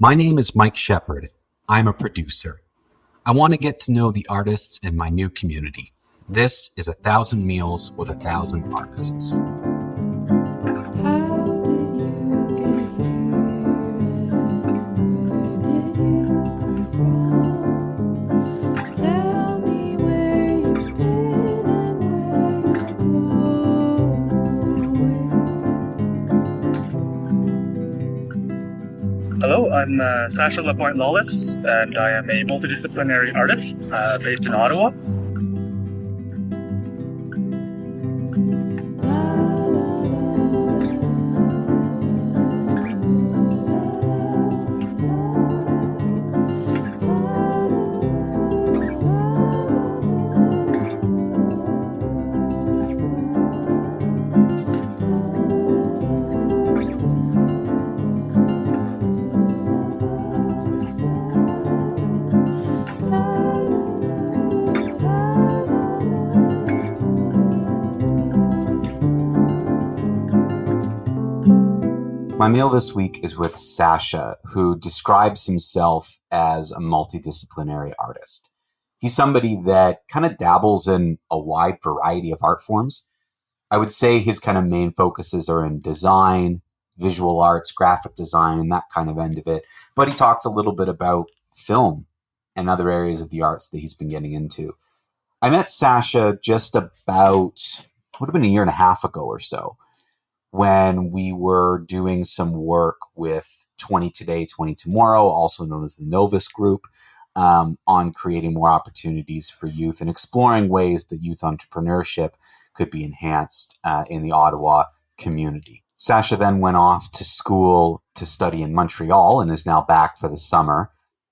My name is Mike Shepard. I'm a producer. I want to get to know the artists in my new community. This is 1,000 Meals with 1,000 Artists. How did you get here and where did you come from? Tell me where you've been and where you're going. Hello, I'm Sasha Lapointe Lawless, and I am a multidisciplinary artist based in Ottawa. My meal this week is with Sasha, who describes himself as a multidisciplinary artist. He's somebody that kind of dabbles in a wide variety of art forms. I would say his kind of main focuses are in design, visual arts, graphic design, and that kind of end of it. But he talks a little bit about film and other areas of the arts that he's been getting into. I met Sasha just about, would have been a year and a half ago or so, when we were doing some work with 20 Today, 20 Tomorrow, also known as the Novus Group, on creating more opportunities for youth and exploring ways that youth entrepreneurship could be enhanced in the Ottawa community. Sasha then went off to school to study in Montreal and is now back for the summer.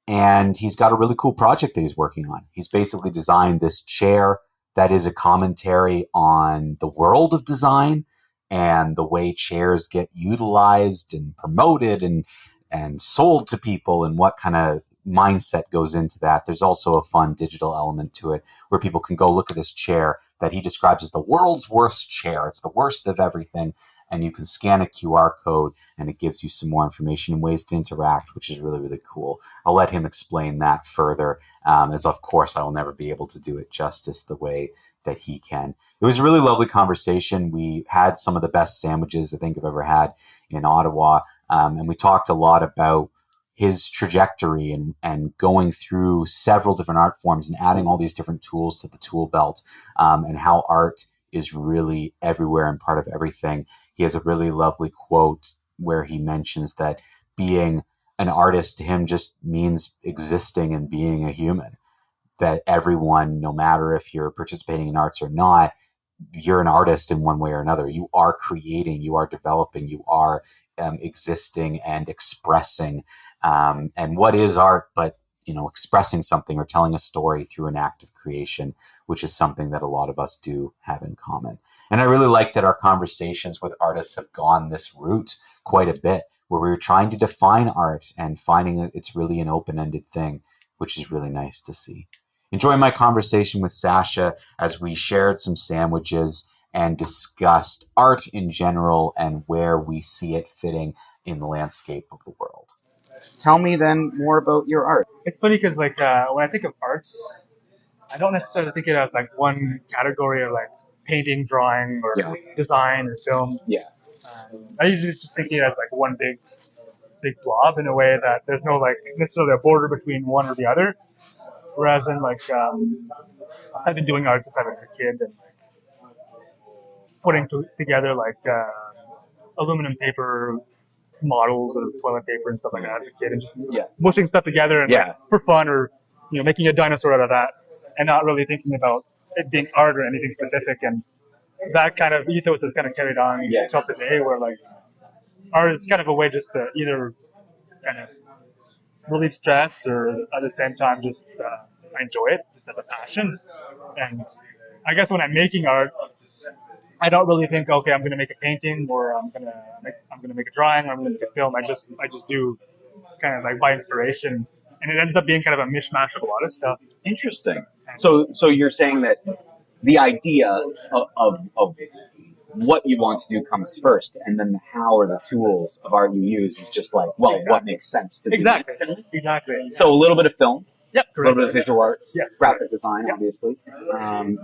And he's got a really cool project that he's working on. He's basically designed this chair that is a commentary on the world of design and the way chairs get utilized and promoted and sold to people and what kind of mindset goes into that. There's also a fun digital element to it where people can go look at this chair that he describes as the world's worst chair. It's the worst of everything. And you can scan a QR code and it gives you some more information and ways to interact, which is really, really cool. I'll let him explain that further, as of course I will never be able to do it justice the way that he can. It was a really lovely conversation. We had some of the best sandwiches I think I've ever had in Ottawa. And we talked a lot about his trajectory and going through several different art forms and adding all these different tools to the tool belt, and how art is really everywhere and part of everything. He has a really lovely quote where he mentions that being an artist to him just means existing and being a human. That everyone, no matter if you're participating in arts or not, you're an artist in one way or another. You are creating, you are developing, you are existing and expressing. And what is art but expressing something or telling a story through an act of creation, which is something that a lot of us do have in common. And I really like that our conversations with artists have gone this route quite a bit, where we were trying to define art and finding that it's really an open-ended thing, which is really nice to see. Enjoy my conversation with Sasha as we shared some sandwiches and discussed art in general and where we see it fitting in the landscape of the world. Tell me then more about your art. It's funny because when I think of arts, I don't necessarily think it as like one category of like painting, drawing, or design or film. Yeah. I usually just think it as like one big blob in a way that there's no like necessarily a border between one or the other. Whereas in I've been doing art since I was a kid and putting together aluminum paper models of toilet paper and stuff like that as a kid, and just mushing stuff together and for fun, or making a dinosaur out of that, and not really thinking about it being art or anything specific. And that kind of ethos is kind of carried on until today, where like art is kind of a way just to either kind of relieve stress or at the same time just enjoy it just as a passion. And I guess when I'm making art, I don't really think, okay, I'm going to make a painting or I'm going to make a drawing or I'm going to make a film. I just do kind of like by inspiration, and it ends up being kind of a mishmash of a lot of stuff. Interesting. So you're saying that the idea of what you want to do comes first, and then the how or the tools of art you use is just like, well, what makes sense to do next. Exactly. So a little bit of film. Yep, A little bit of visual arts, Yes, graphic design, obviously.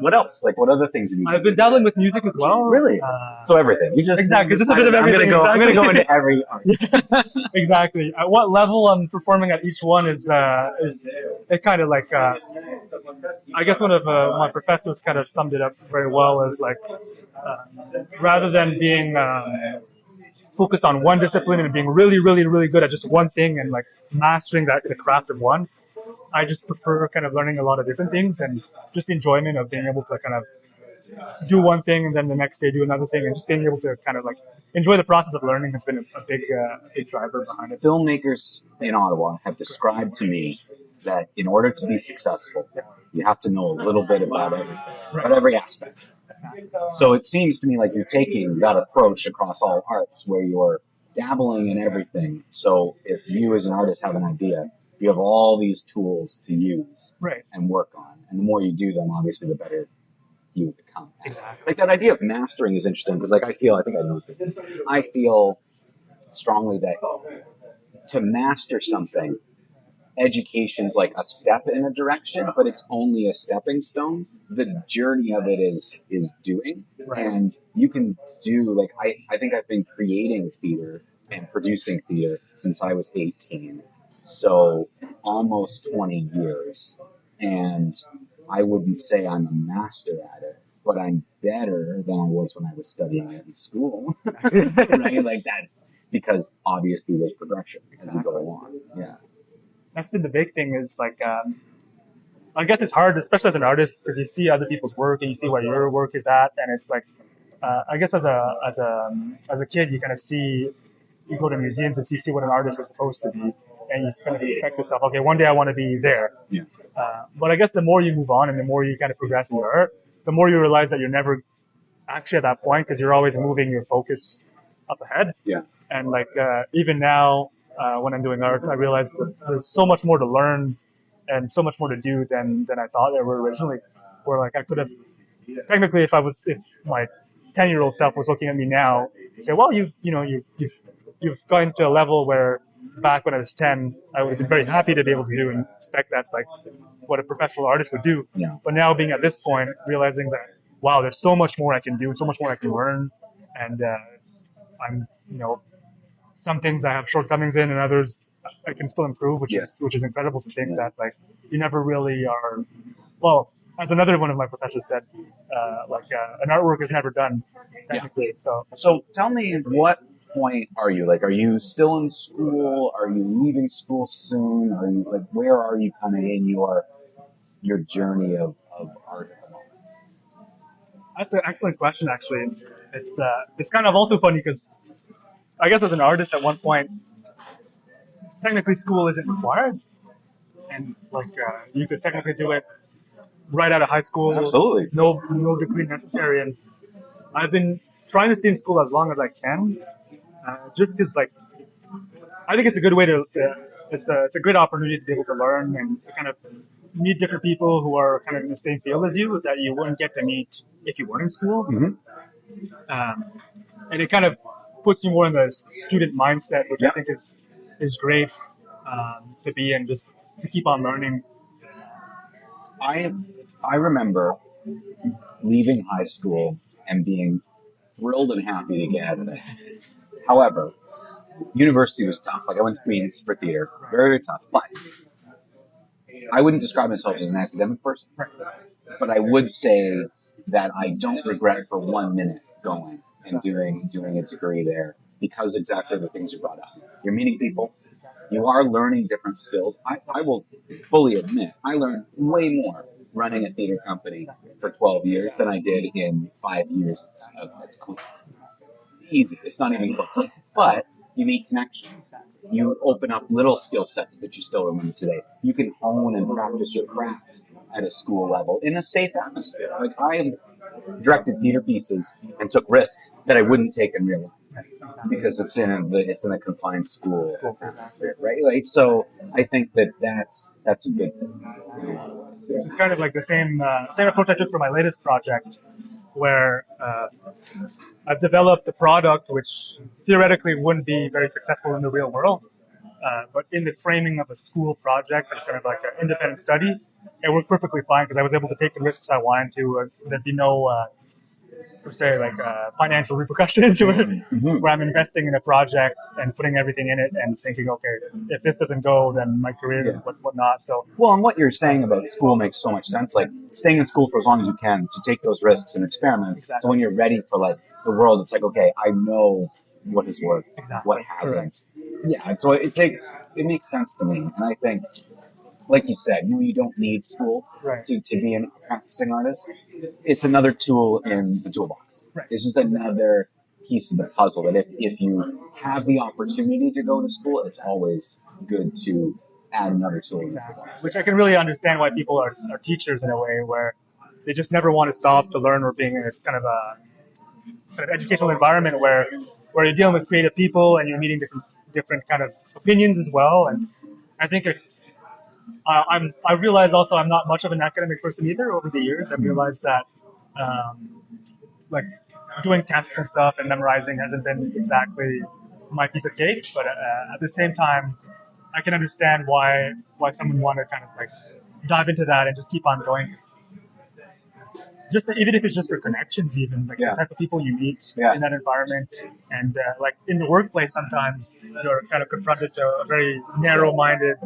What else? Like, what other things have you done? I've been dabbling with music as well. Really? So everything. You just Exactly, just a bit of everything. I'm gonna go into every art. Exactly. At what level I'm performing at each one is it kind of like I guess one of my professors kind of summed it up very well as like rather than being focused on one discipline and being really, really, really good at just one thing and like mastering the craft of one, I just prefer kind of learning a lot of different things and just the enjoyment of being able to kind of do one thing and then the next day do another thing and just being able to kind of like enjoy the process of learning has been a big driver behind it. Filmmakers in Ottawa have described to me that in order to be successful, you have to know a little bit about everything, about every aspect. So it seems to me like you're taking that approach across all arts where you're dabbling in everything. So if you as an artist have an idea, you have all these tools to use and work on. And the more you do them, obviously, the better you become. Exactly. Like that idea of mastering is interesting because like I think I know this. I feel strongly that to master something, education's like a step in a direction, but it's only a stepping stone. The journey of it is doing. And you can do like I think I've been creating theater and producing theater since I was 18. So almost 20 years. And I wouldn't say I'm a master at it, but I'm better than I was when I was studying it in school. Right? Like that's because obviously there's progression as you go along. Yeah. That's been the big thing is like I guess it's hard, especially as an artist, because you see other people's work and you see where your work is at, and it's like I guess as a kid you kind of see, you go to museums and see what an artist is supposed to be, and you kind of expect yourself, okay, one day I want to be there. Yeah. But I guess the more you move on and the more you kind of progress in your art, the more you realize that you're never actually at that point because you're always moving your focus up ahead. Yeah. And like even now when I'm doing art, I realize that there's so much more to learn and so much more to do than I thought there were originally. Where like I could have technically, if my 10-year-old self was looking at me now, say, well, you've gotten to a level where back when I was 10, I would have been very happy to be able to do and expect that's like what a professional artist would do. Yeah. But now being at this point, realizing that, wow, there's so much more I can do and so much more I can learn. And I'm, some things I have shortcomings in and others I can still improve, which is incredible to think that like you never really are, well, as another one of my professors said, an artwork is never done technically. Yeah. So tell me, what point are you? Like, are you still in school? Are you leaving school soon? Are you like, where are you kind of in your journey of art at the moment? That's an excellent question, actually. It's kind of also funny because I guess as an artist at one point, technically school isn't required, and like you could technically do it right out of high school. Absolutely. No degree necessary, and I've been trying to stay in school as long as I can, just because like I think it's a good way to it's a great opportunity to be able to learn and to kind of meet different people who are kind of in the same field as you that you wouldn't get to meet if you weren't in school. Mm-hmm. And it kind of puts you more in the student mindset, which I think is great to be in, just to keep on learning. I remember leaving high school and being thrilled and happy to get out of it. However, university was tough. Like I went to Queens for theater, very, very tough. But I wouldn't describe myself as an academic person. But I would say that I don't regret for 1 minute going and doing a degree there because exactly the things you brought up. You're meeting people. You are learning different skills. I will fully admit, I learned way more running a theater company for 12 years than I did in 5 years at Queens. Easy. It's not even close. But you make connections. You open up little skill sets that you still remember today. You can hone and practice your craft at a school level in a safe atmosphere. Like I directed theater pieces and took risks that I wouldn't take in real life because it's in a confined school atmosphere, right? Like so, I think that's a good thing. It's kind of like the same approach I took for my latest project, where I've developed a product which theoretically wouldn't be very successful in the real world, but in the framing of a school project and kind of like an independent study, it worked perfectly fine because I was able to take the risks I wanted to. There'd be no per se like financial repercussions where I'm investing in a project and putting everything in it and thinking, okay, if this doesn't go, then my career whatnot. So Well, and what you're saying about school makes so much sense. Like staying in school for as long as you can to take those risks and experiment. Exactly. So when you're ready for like the world, it's like, okay, I know what has worked, Exactly. what hasn't. Yeah, so it makes sense to me, and I think, like you said, you don't need school Right. to be a practicing artist. It's another tool in the toolbox. Right. It's just another piece of the puzzle that if you have the opportunity to go to school, it's always good to add another tool in the toolbox. which I can really understand why people are teachers in a way where they just never want to stop to learn or being in this kind of educational environment where you're dealing with creative people and you're meeting different kind of opinions as well. And I think I realized also I'm not much of an academic person either. Over the years, I've realized that like doing tests and stuff and memorizing hasn't been exactly my piece of cake. But at the same time, I can understand why someone want to kind of like dive into that and just keep on going. Just even if it's just for connections, even like the type of people you meet in that environment, and like in the workplace, sometimes you're kind of confronted to a very narrow-minded.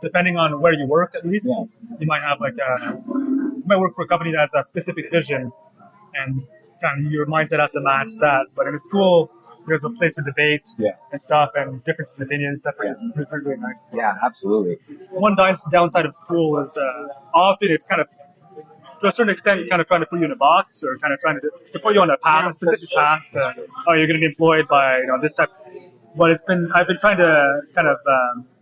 Depending on where you work, at least you might have like you might work for a company that has a specific vision, and kind of your mindset has to match that. But in a school, there's a place for debate and stuff, and differences in opinions, stuff like this. It's really nice. Yeah, absolutely. One downside of school is often it's kind of, to a certain extent, kind of trying to put you in a box or kind of trying to put you on a path, a specific path. Oh, you're going to be employed by this type. But I've been trying to kind of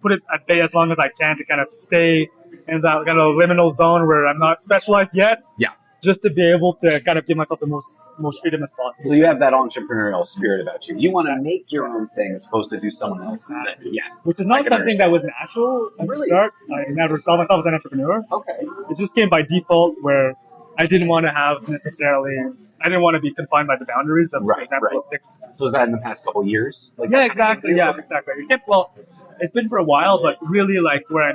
put it at bay as long as I can to kind of stay in that kind of liminal zone where I'm not specialized yet. Yeah. Just to be able to kind of give myself the most freedom as possible. So you have that entrepreneurial spirit about you. You want to make your own thing as opposed to do someone else's thing. Yeah. Which is not something that was natural at the start. I never saw myself as an entrepreneur. Okay. It just came by default where I didn't want to have necessarily, I didn't want to be confined by the boundaries of, for example, a fixed. So is that in the past couple of years? Like Exactly. It's been for a while, but really like where I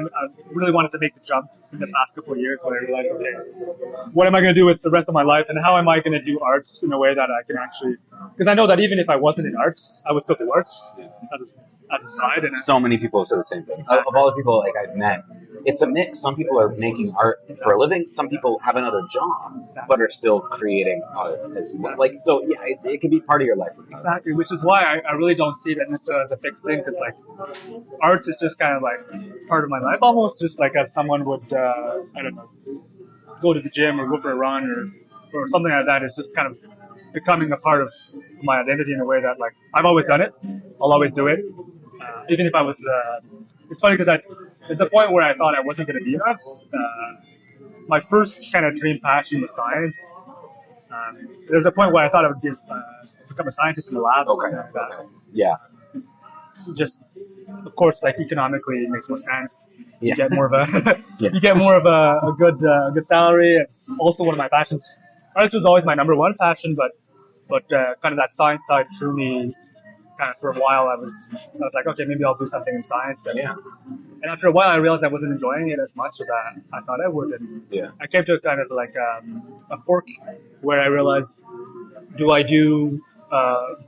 really wanted to make the jump in the past couple of years when I realized, okay, what am I going to do with the rest of my life, and how am I going to do arts in a way that I can actually, because I know that even if I wasn't in arts, I would still do arts as a side. And so many people have said the same thing. Of all the people like I've met, it's a mix. Some people are making art for a living. Some people have another job, but are still creating art as well. Like, so yeah, it can be part of your life. Exactly, which is why I really don't see that necessarily as a fixed thing, because like art is just kind of like part of my life, almost just like as someone would, I don't know, go to the gym or go for a run or something like that. It's just kind of becoming a part of my identity in a way that like I've always done it. I'll always do it, even if I was. It's funny because there's a point where I thought I wasn't going to be an artist. My first kind of dream passion was science. There's a point where I thought I would become a scientist in the lab. Okay. Yeah. Just, of course, like economically, it makes more sense. Yeah. You get more of a good salary. It's also one of my passions. Arts was always my number one passion, but kind of that science side threw me. Kind of for a while, I was like, okay, maybe I'll do something in science. And after a while, I realized I wasn't enjoying it as much as I thought I would. And I came to kind of like a fork where I realized, do I do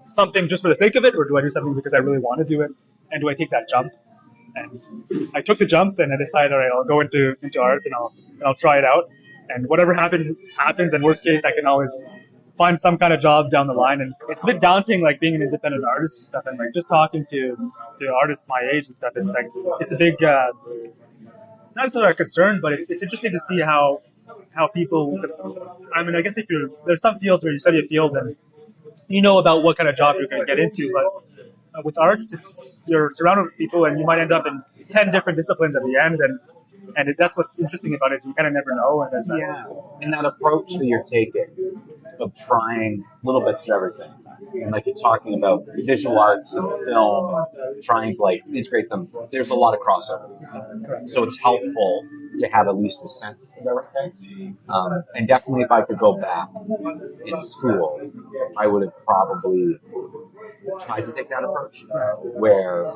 something just for the sake of it, or do I do something because I really want to do it? And do I take that jump? And I took the jump, and I decided, all right, I'll go into arts and I'll try it out. And whatever happens. And worst case, I can always find some kind of job down the line. And it's a bit daunting, like being an independent artist and stuff, and like just talking to artists my age and stuff. It's like it's a big not necessarily a concern, but it's interesting to see how people. I mean, I guess there's some fields where you study a field and you know about what kind of job you're going to get into, but with arts, you're surrounded with people and you might end up in 10 different disciplines at the end, and that's what's interesting about it is you kind of never know. And and that approach that you're taking of trying little bits of everything and like you're talking about visual arts and film, trying to like integrate them, there's a lot of crossover. So it's helpful to have at least a sense of everything. And definitely if I could go back in school, I would have probably tried to take that approach where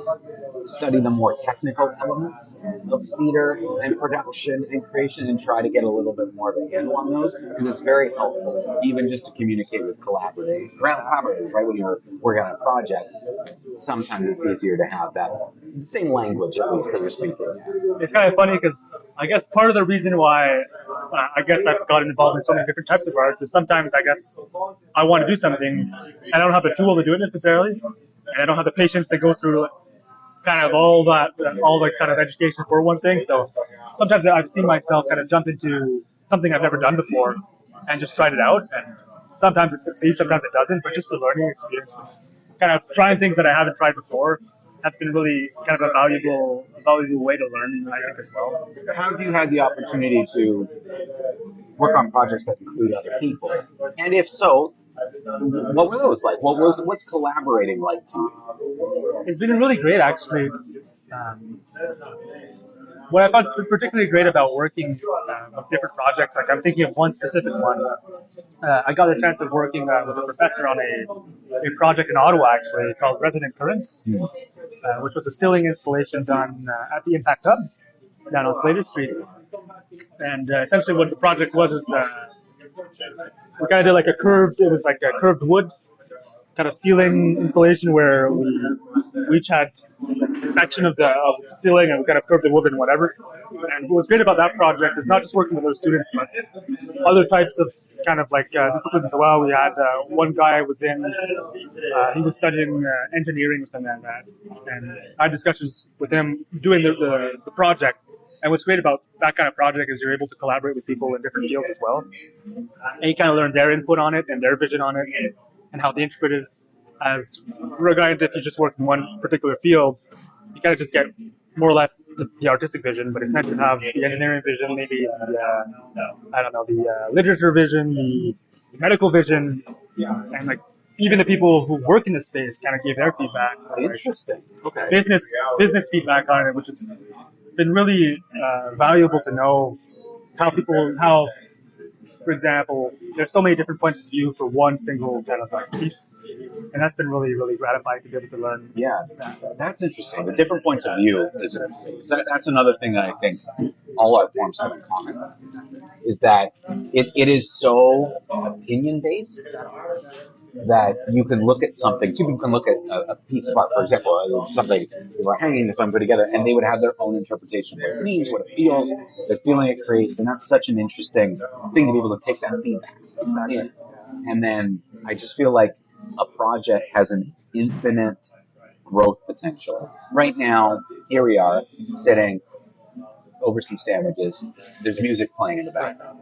study the more technical elements of theater and production and creation and try to get a little bit more of a handle on those because it's very helpful even just to communicate with collaborators, right? When you're working on a project, sometimes it's easier to have that same language at least that you're speaking. It's kind of funny because I guess part of the reason why I guess I've gotten involved in so many different types of arts is sometimes I guess I want to do something and I don't have the tool to do it necessarily, and I don't have the patience to go through kind of all the kind of education for one thing. So sometimes I've seen myself kind of jump into something I've never done before and just tried it out, and sometimes it succeeds, sometimes it doesn't, but just the learning experience, kind of trying things that I haven't tried before, that's been really kind of a valuable way to learn, I think, as well. How have you had the opportunity to work on projects that include other people? And if so, what were those like? What's collaborating like to you? It's been really great, actually. What I found particularly great about working with different projects, like I'm thinking of one specific one. I got a chance of working with a professor on a project in Ottawa, actually, called Resonant Currents, which was a ceiling installation done at the Impact Hub down on Slater Street. And essentially what the project was is we kind of did like it was like a curved wood kind of ceiling installation where we each had a section of the ceiling and we kind of curved the wood and whatever. And what was great about that project is not just working with those students, but other types of kind of like disciplines as well. We had one guy was he was studying engineering or something like that, and I had discussions with him doing the project. And what's great about that kind of project is you're able to collaborate with people in different fields as well. And you kind of learn their input on it and their vision on it and how they interpret it. As regarding if you just work in one particular field, you kind of just get more or less the artistic vision, but it's nice to have the engineering vision, maybe the literature vision, the medical vision, and like even the people who work in the space kind of give their feedback. Interesting. Okay. Business feedback on it, which has been really valuable to know how, for example, there's so many different points of view for one single kind of like piece, and that's been really, really gratifying to be able to learn. Yeah, that's interesting. The different points of view that's another thing that I think all art forms have in common, is that it is so opinion based that you can look at something. Two people can look at a piece of art, for example, something they were hanging something together, and they would have their own interpretation of what it means, what it feels, the feeling it creates, and that's such an interesting thing to be able to take that feedback in. And then I just feel like a project has an infinite growth potential. Right now, here we are sitting over some sandwiches. There's music playing in the background.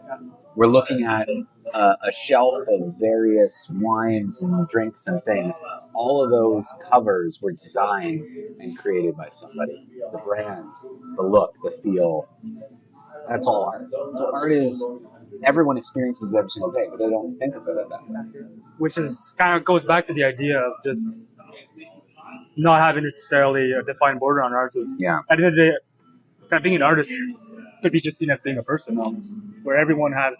We're looking at a shelf of various wines and drinks and things. All of those covers were designed and created by somebody. The brand, the look, the feel. That's all art. So art is, everyone experiences it every single day, but they don't think of it as that. Which is kind of goes back to the idea of just not having necessarily a defined border on art. At the end of the day, kind of being an artist could be just seen as being a person almost, where everyone has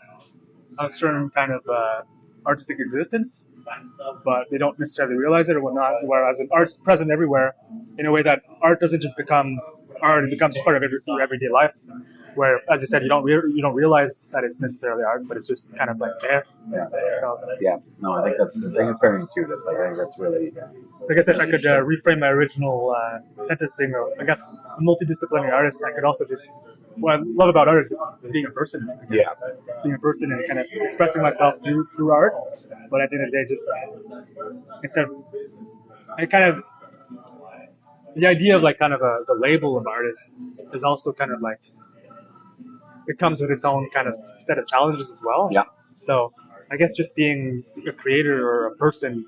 a certain kind of artistic existence, but they don't necessarily realize it or whatnot. Whereas art's present everywhere in a way that art doesn't just become art; it becomes part of everyday life. Where, as you said, you don't realize that it's necessarily art, but it's just kind of like there. No, I think it's very intuitive. I think that's really. So I guess if I could reframe my original sentencing, I guess a multidisciplinary artist, I could also just. What I love about art is just being a person. Being a person and kind of expressing myself through art. But at the end of the day, just instead of, I kind of, the idea of like kind of the label of artist is also kind of like, it comes with its own kind of set of challenges as well. Yeah. So I guess just being a creator or a person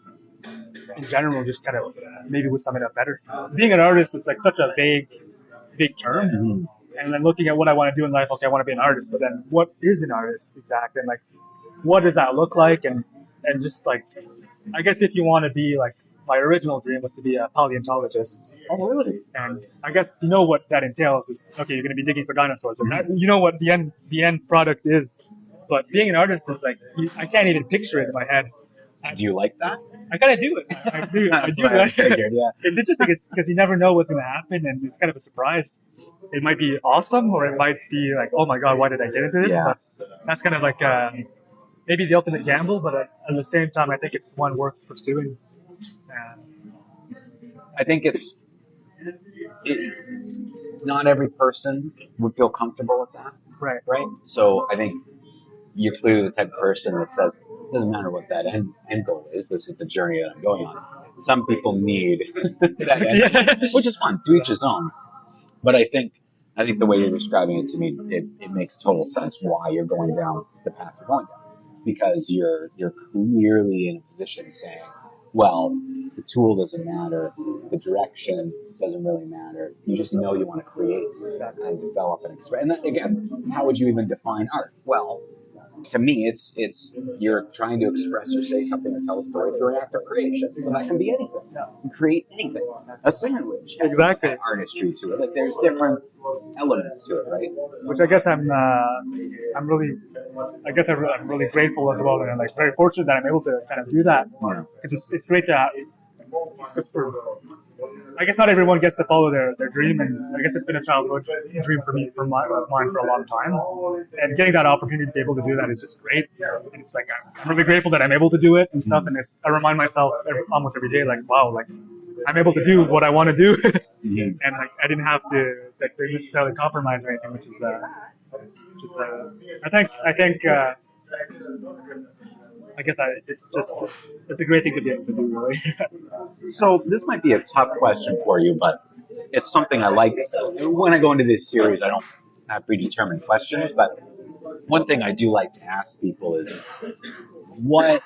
in general just kind of maybe would sum it up better. Being an artist is like such a vague term. Mm-hmm. And then looking at what I want to do in life, okay, I want to be an artist, but then what is an artist exactly? And like, what does that look like? And just like I guess if you want to be like, my original dream was to be a paleontologist. Oh, really? And I guess you know what that entails is, okay, you're going to be digging for dinosaurs, and that, you know what the end product is. But being an artist is like, I can't even picture it in my head. Do you like that? I kind of do it. I do. I That's do. what I figured, yeah. It's interesting. It's because you never know what's going to happen, and it's kind of a surprise. It might be awesome, or it might be like, oh my god, why did I get into this? Yeah. But that's kind of like maybe the ultimate gamble, but at the same time, I think it's one worth pursuing. I think not every person would feel comfortable with that, Right. right? So I think you're clearly the type of person that says, it doesn't matter what that end goal is, this is the journey that I'm going on. Some people need that end, which is fine, to each his own. But I think the way you're describing it to me, it makes total sense why you're going down the path you're going down. Because you're clearly in a position saying, well, the tool doesn't matter, the direction doesn't really matter. You just know you want to create and develop and express. And that, again, how would you even define art? Well, to me, it's you're trying to express or say something or tell a story through an act of creation. So that can be anything. You create anything. A sandwich. Exactly. Artistry to it. Like there's different elements to it, right? Which I guess I'm really grateful as well, and like very fortunate that I'm able to kind of do that. Yeah. Because it's great to have. I guess not everyone gets to follow their dream, and I guess it's been a childhood dream for me, mine for a long time. And getting that opportunity to be able to do that is just great. And it's like I'm really grateful that I'm able to do it and stuff. And I remind myself almost every day, like, wow, like I'm able to do what I want to do, and like I didn't have to like necessarily compromise or anything, which is I think. I guess it's a great thing to be able to do, really. So this might be a tough question for you, but it's something I like. When I go into this series, I don't have predetermined questions, but one thing I do like to ask people is, what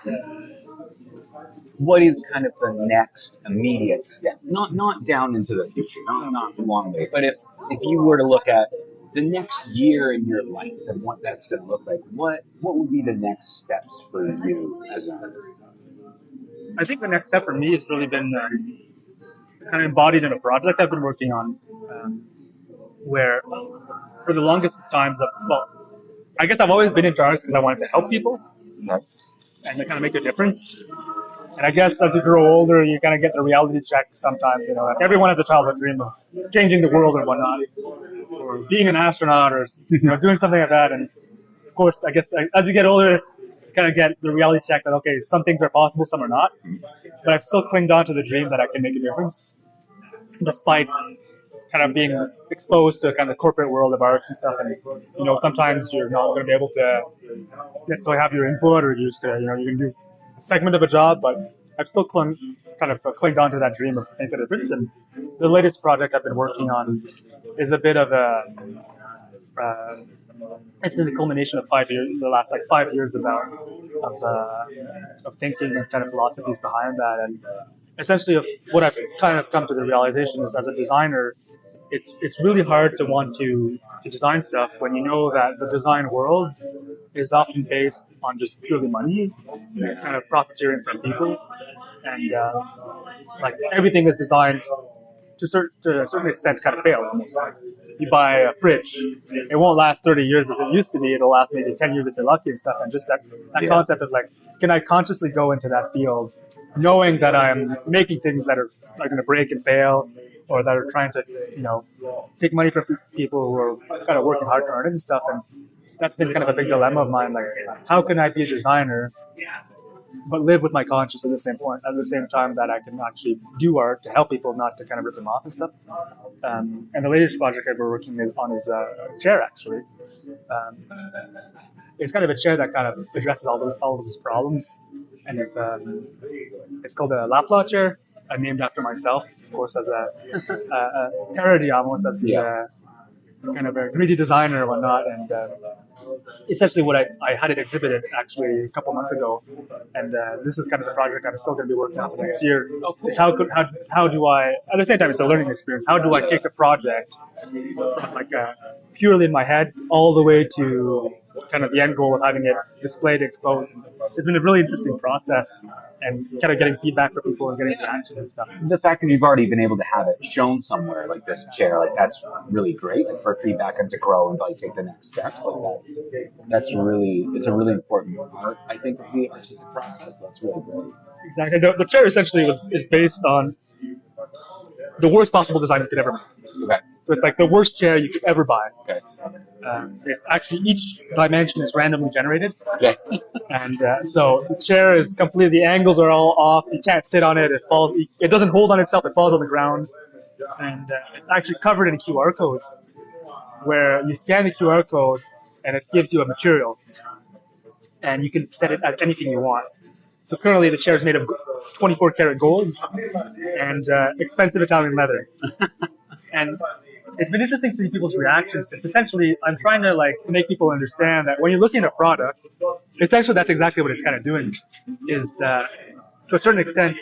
is kind of the next immediate step? Not down into the future, not long way, but if you were to look at the next year in your life and what that's going to look like, what would be the next steps for you as an artist? I think the next step for me has really been kind of embodied in a project I've been working on, where for the longest times, I guess I've always been into arts because I wanted to help people and to kind of make a difference. And I guess as you grow older, you kind of get the reality check sometimes. You know, like everyone has a childhood dream of changing the world or whatnot, or being an astronaut, or doing something like that. And of course, I guess as you get older, you kind of get the reality check that okay, some things are possible, some are not. But I've still clinged on to the dream that I can make a difference, despite kind of being exposed to kind of the corporate world of arts and stuff. And sometimes you're not going to be able to necessarily have your input, or you just you can do a segment of a job, but I've still clinged on to that dream of making a difference. And the latest project I've been working on is a bit of it's been the culmination of the last 5 years of thinking and kind of philosophies behind that. And essentially, what I've kind of come to the realization is, as a designer, it's really hard to want to design stuff when you know that the design world is often based on just purely money, kind of profiteering from people, and like everything is designed to a certain extent to kind of fail. Almost. Like you buy a fridge, it won't last 30 years as it used to be. It'll last maybe 10 years if you're lucky and stuff. And just that concept of like, can I consciously go into that field, knowing that I'm making things that are going to break and fail, or that are trying to, take money from people who are kind of working hard to earn it and stuff. And that's been kind of a big dilemma of mine. Like, how can I be a designer, but live with my conscience at the same time that I can actually do art to help people, not to kind of rip them off and stuff. And the latest project that we're working on is a chair, actually. It's kind of a chair that kind of addresses all these problems. And it's called a Laplace chair. I named after myself, of course, as a parody almost, as the kind of a greedy designer and whatnot. And essentially what I had it exhibited actually a couple months ago. And this is kind of the project I'm still going to be working on for next year. Is how do I, at the same time it's a learning experience, how do I take a project from like purely in my head all the way to kind of the end goal of having it displayed, exposed. It's been a really interesting process, and kind of getting feedback from people and getting reactions and stuff. The fact that you've already been able to have it shown somewhere like this chair, like that's really great, like for feedback and to grow and like take the next steps. Like that's really, it's a really important part, I think, of the artistic process. That's really great. Exactly. The chair essentially is based on the worst possible design you could ever make. Okay. So it's like the worst chair you could ever buy. Okay. It's actually, each dimension is randomly generated. Okay. And so the chair is completely, the angles are all off. You can't sit on it. It falls. It doesn't hold on itself. It falls on the ground. And it's actually covered in QR codes, where you scan the QR code and it gives you a material, and you can set it as anything you want. So currently the chair is made of 24 karat gold and expensive Italian leather. And it's been interesting to see people's reactions. Because essentially, I'm trying to like make people understand that when you're looking at a product, essentially that's exactly what it's kind of doing. Is to a certain extent,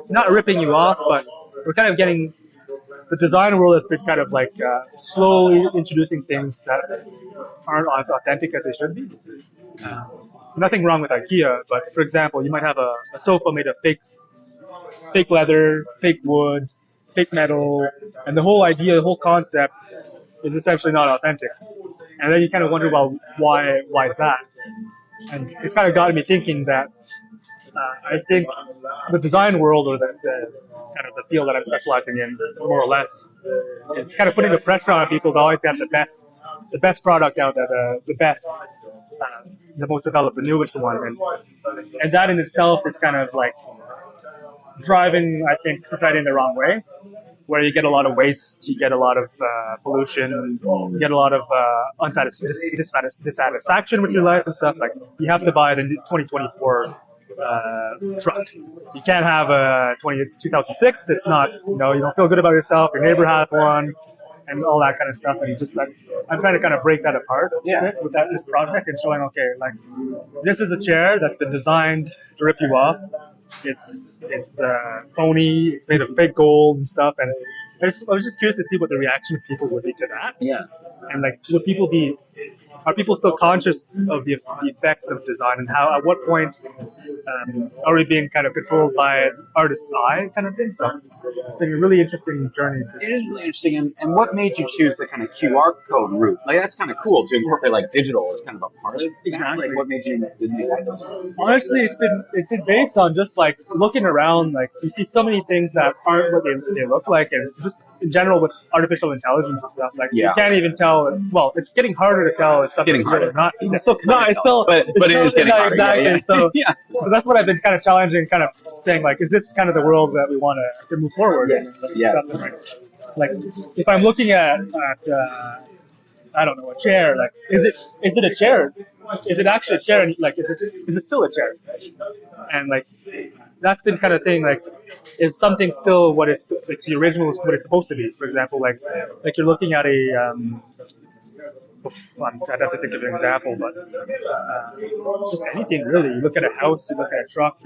not ripping you off, but we're kind of getting the design world has been kind of like slowly introducing things that aren't as authentic as they should be. Nothing wrong with IKEA, but for example, you might have a sofa made of fake leather, fake wood, fake metal, and the whole idea, the whole concept is essentially not authentic. And then you kind of wonder, well, why is that? And it's kind of gotten me thinking that I think the design world, or the kind of the field that I'm specializing in, more or less, is kind of putting the pressure on people to always have the best product out there, the best, the most developed, the newest one, and that in itself is kind of like driving, I think, society in the wrong way, where you get a lot of waste, you get a lot of pollution, you get a lot of dissatisfaction with your life and stuff. Like, you have to buy the 2024 truck. You can't have a 2006. It's not, you don't feel good about yourself. Your neighbor has one, and all that kind of stuff. And just like, I'm trying to kind of break that apart with this project and showing, okay, like, this is a chair that's been designed to rip you off. It's phony. It's made of fake gold and stuff. And I was just curious to see what the reaction of people would be to that. Yeah. And like, are people still conscious of the effects of design, and how, at what point are we being kind of controlled by an artist's eye kind of thing? So it's been a really interesting journey. It is really interesting. And what made you choose the kind of QR code route? Like, that's kind of cool to incorporate like digital as kind of a part of it. Exactly. Like, what made you do that? Honestly, it's been based on just like looking around. Like, you see so many things that aren't what they look like, and just in general with artificial intelligence and stuff. Like, you can't even tell. Well, it's getting harder to tell if something's real or not. It's still, but it is getting harder. Exactly. Yeah. So that's what I've been kind of challenging, kind of saying, like, is this kind of the world that we want to move forward in? Like, if I'm looking at I don't know, a chair, like, is it a chair? Is it actually a chair? And like, is it still a chair? And like, that's been kind of thing, like, is something still what is like the original is what it's supposed to be? For example, like you're looking at a I'd have to think of an example, but just anything really. You look at a house, you look at a truck,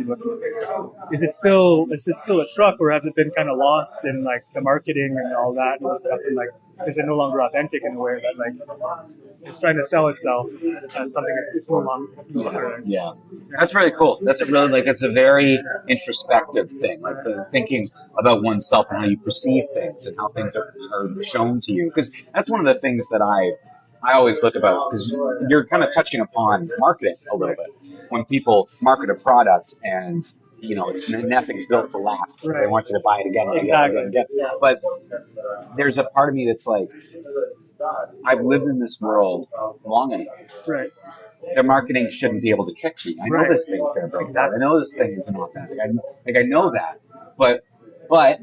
is it still a truck, or has it been kind of lost in like the marketing and all that and stuff, and like, is it no longer authentic in a way that like it's trying to sell itself as something that it's no longer. Yeah, that's really cool. That's it's a very introspective thing, like the thinking about oneself and how you perceive things and how things are shown to you. Because that's one of the things that I always look about, because you're kind of touching upon marketing a little bit. When people market a product and, nothing's built to last. Right. They want you to buy it again and again and again. Yeah. But there's a part of me that's like, I've lived in this world long enough. Right. Their marketing shouldn't be able to trick me. I know this thing's going to break down. I know this thing isn't authentic. I know that. But I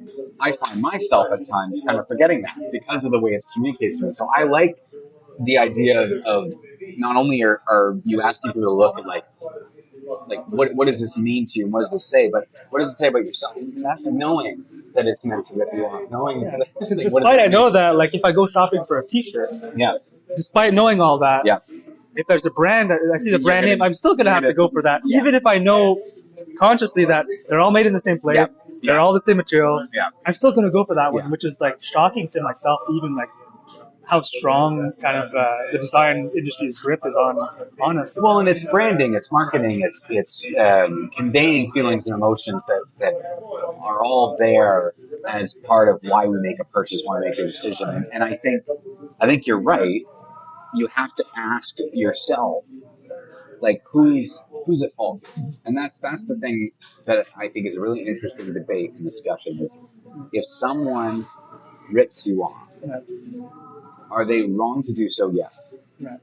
find myself at times kind of forgetting that because of the way it's communicated to me. So I like the idea of not only are you asking people to look at like what does this mean to you, and what does this say, but what does it say about yourself? Exactly. Knowing that it's meant to rip you off, knowing that despite I know that, like, if I go shopping for a T-shirt, despite knowing all that, if there's a brand that I see the brand name, I'm still gonna have to go for that, even if I know consciously that they're all made in the same place, they're all the same material. I'm still gonna go for that one, which is like shocking to myself, even like how strong kind of the design industry's grip is on us. Well, and it's branding, it's marketing, it's conveying feelings and emotions that are all there as part of why we make a purchase, why we make a decision. And I think you're right. You have to ask yourself, like, who's at fault? And that's the thing that I think is a really interesting debate and discussion is if someone rips you off, Yeah. are they wrong to do so? Yes. Yeah.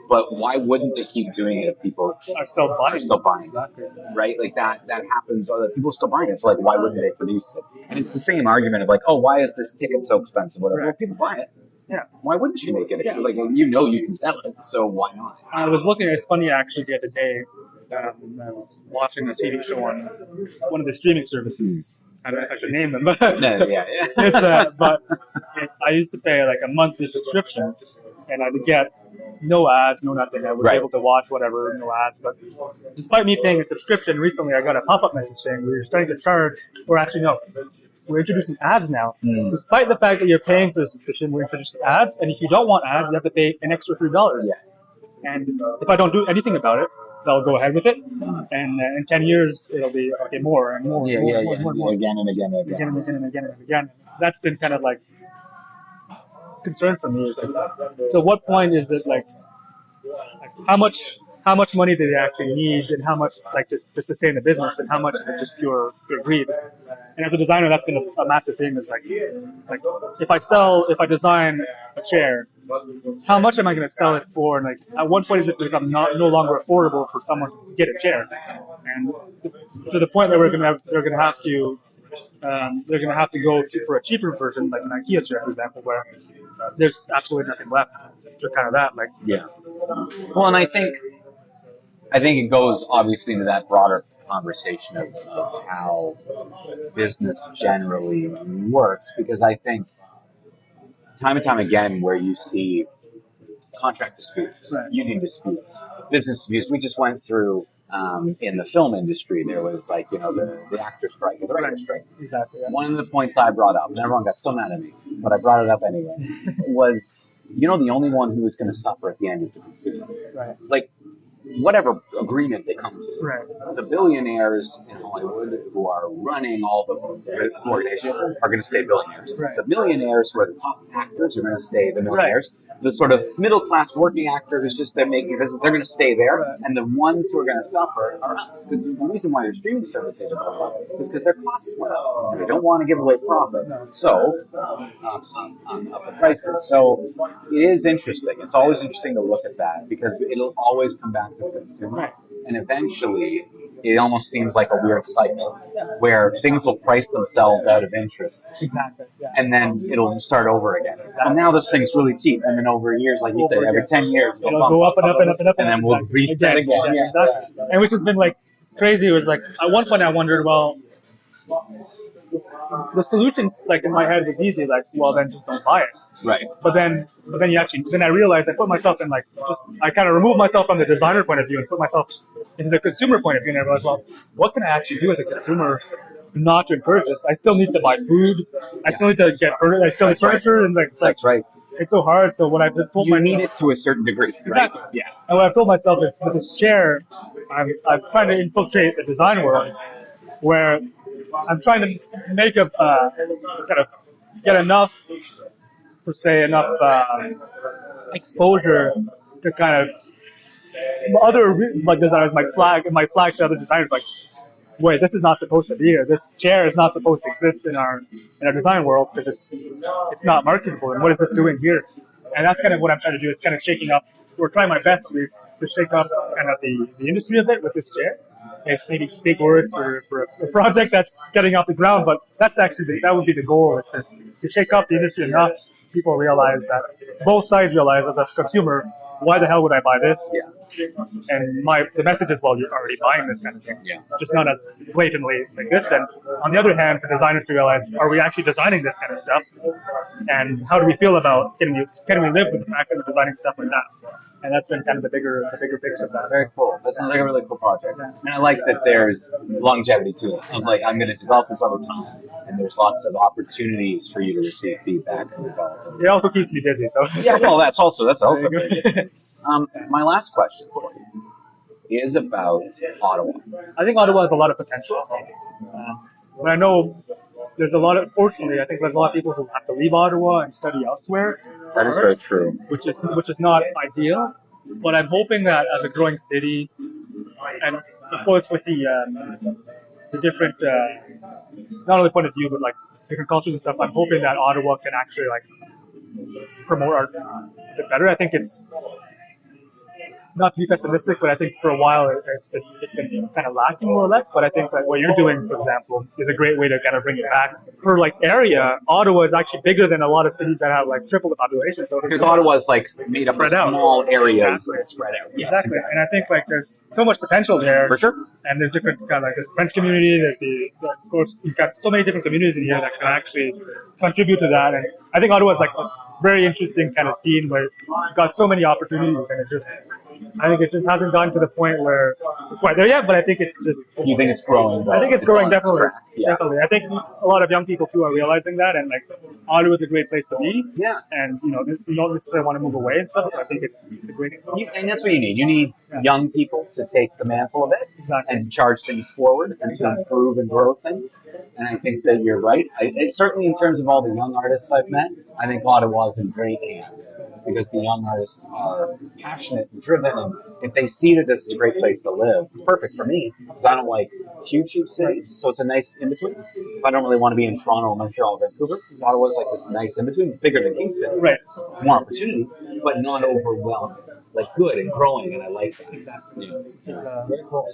But why wouldn't they keep doing it if people Are still buying. are still buying? Exactly. Right? Like that happens. Other people are still buying it. It's like, why wouldn't they produce it? And it's the same argument of like, oh, why is this ticket so expensive? Whatever. Well, people buy it. Yeah. Why wouldn't you make it? Yeah. Like, you can sell it, so why not? I was looking. It's funny actually. The other day, I was watching a TV show on one of the streaming services. I don't know if I should name them, but Yeah. I used to pay like a monthly subscription, and I would get no ads, no nothing. I was Right. able to watch whatever, no ads. But despite me paying a subscription, recently I got a pop-up message saying we're starting to charge, or actually no, we're introducing ads now. Despite the fact that you're paying for the subscription, we're introducing ads, and if you don't want ads, you have to pay an extra $3. Yeah. And if I don't do anything about it, they'll go ahead with it. And in 10 years, it'll be okay, more and more, Yeah. more. Again and again and Again again. and again and again and again. That's been kind of like concern for me. Is like, so what point is it like how much money do they actually need, and how much like just to sustain the business, and how much is it just pure greed? And as a designer, that's been a massive thing. Is like if I design a chair, how much am I going to sell it for? And like at one point, is it become no longer affordable for someone to get a chair, and to the point that they're going to have to go for a cheaper version, like an IKEA chair, for example, where there's absolutely nothing left. So kind of that, like Yeah. Well, and I think it goes obviously into that broader conversation of how business generally works, because I think time and time again where you see contract disputes, Right. union disputes, business disputes. We just went through in the film industry. There was like the actor strike, the writer strike. exactly. Yeah. One of the points I brought up, and everyone got so mad at me, but I brought it up anyway, was the only one who is going to suffer at the end is the consumer. Right. Like, whatever agreement they come to, Right. the billionaires in Hollywood who are running all the organizations are going to stay billionaires. Right. The millionaires who are the top actors are going to stay the millionaires. The sort of middle class working actor who's just there making business, they're going to stay there. Right. And the ones who are going to suffer are us. Because the reason why their streaming services are going up is because their costs went up. And they don't want to give away profit. So, up the prices. So, it is interesting. It's always interesting to look at that because it'll always come back to the consumer. Right. And eventually, it almost seems like a weird cycle where things will price themselves out of interest. Exactly. Yeah. And then it'll start over again. Well, now this thing's really cheap, and then over years, like you said, every 10 years, It'll go up and up and up and up, and then we'll reset again. Yeah, exactly. And which has been like crazy. It was like at one point I wondered, well, the solution like in my head was easy, like, well, then just don't buy it. Right. But then I realized I put myself in I kind of removed myself from the designer point of view and put myself into the consumer point of view, and I realized, well, what can I actually do as a consumer not to encourage this? I still need to buy food. I still need to get furniture. I still need furniture, and That's right. it's so hard. So what I've told You myself, need it to a certain degree. Right? exactly. Yeah. And what I've told myself is with this chair, I'm trying to infiltrate the design world, where I'm trying to make kind of get enough exposure to kind of other designers might flag to other designers like, wait, this is not supposed to be here. This chair is not supposed to exist in our design world because it's not marketable. And what is this doing here? And that's kind of what I'm trying to do, is kind of shaking up, or trying my best at least to shake up kind of the industry a bit with this chair. It's maybe big words for a project that's getting off the ground, but that's actually that would be the goal, is to shake up the industry enough people realize that both sides realize as a consumer, why the hell would I buy this? Yeah. And the message is, well, you're already buying this kind of thing. Yeah. Just not as blatantly like this. And on the other hand, for designers to realize, are we actually designing this kind of stuff? And how do we feel about can we live with the fact that we're designing stuff like that? and that's been kind of the bigger picture of that. Very cool. That sounds like a really cool project. And I like that there's longevity to it. Of like, I'm going to develop this over time, and there's lots of opportunities for you to receive feedback and develop. It also keeps me busy. So Yeah, well, that's also good. My last question for you is about Ottawa. I think Ottawa has a lot of potential. But I know fortunately, I think there's a lot of people who have to leave Ottawa and study elsewhere. That is very true. Which is not ideal. But I'm hoping that as a growing city, and of course with the different, not only point of view, but like different cultures and stuff, I'm hoping that Ottawa can actually like promote art a bit better. I think it's, not to be pessimistic, but I think for a while it's been kind of lacking more or less. But I think that what you're doing, for example, is a great way to kind of bring it back. For like area, Ottawa is actually bigger than a lot of cities that have like triple the population. So because Ottawa's like made up of small areas that spread out. Yes, exactly. And I think like there's so much potential there. For sure. And there's different kind of like this French community. Of course, you've got so many different communities in here that can actually contribute to that. And I think Ottawa is like a very interesting kind of scene where you've got so many opportunities, and I think it just hasn't gotten to the point where it's quite there yet, but I think it's just... You think it's growing? I think it's growing, definitely. Yeah. Definitely. I think a lot of young people, too, are realizing that, and, like, Ottawa is a great place to be. Yeah. And, you don't necessarily want to move away and stuff, so I think it's a great... And that's what you need. You need young people to take the mantle of it and charge things forward and to improve and grow things. And I think that you're right. Certainly in terms of all the young artists I've met, I think Ottawa's in great hands because the young artists are passionate and driven, and if they see that this is a great place to live, it's perfect for me because I don't like huge cities, so it's a nice in-between. If I don't really want to be in Toronto, Montreal, Vancouver, Ottawa's like this nice in-between, bigger than Kingston. Right. More opportunity, but not overwhelming. Like good and growing, and I like that. Exactly. Yeah. Very cool.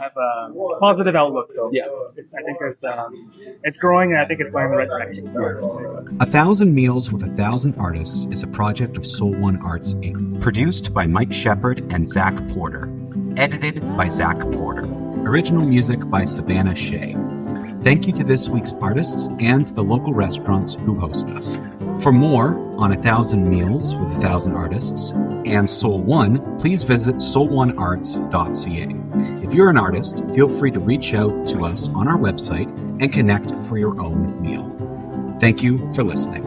I have a positive outlook, though. Yeah. I think it's growing, and I think it's going in the right direction. 1,000 Meals with 1,000 Artists is a project of Soul One Arts, Inc. Produced by Mike Shepard and Zach Porter. Edited by Zach Porter. Original music by Savannah Shea. Thank you to this week's artists and the local restaurants who host us. For more on 1,000 Meals with 1,000 Artists and Soul One, please visit soulonearts.ca. If you're an artist, feel free to reach out to us on our website and connect for your own meal. Thank you for listening.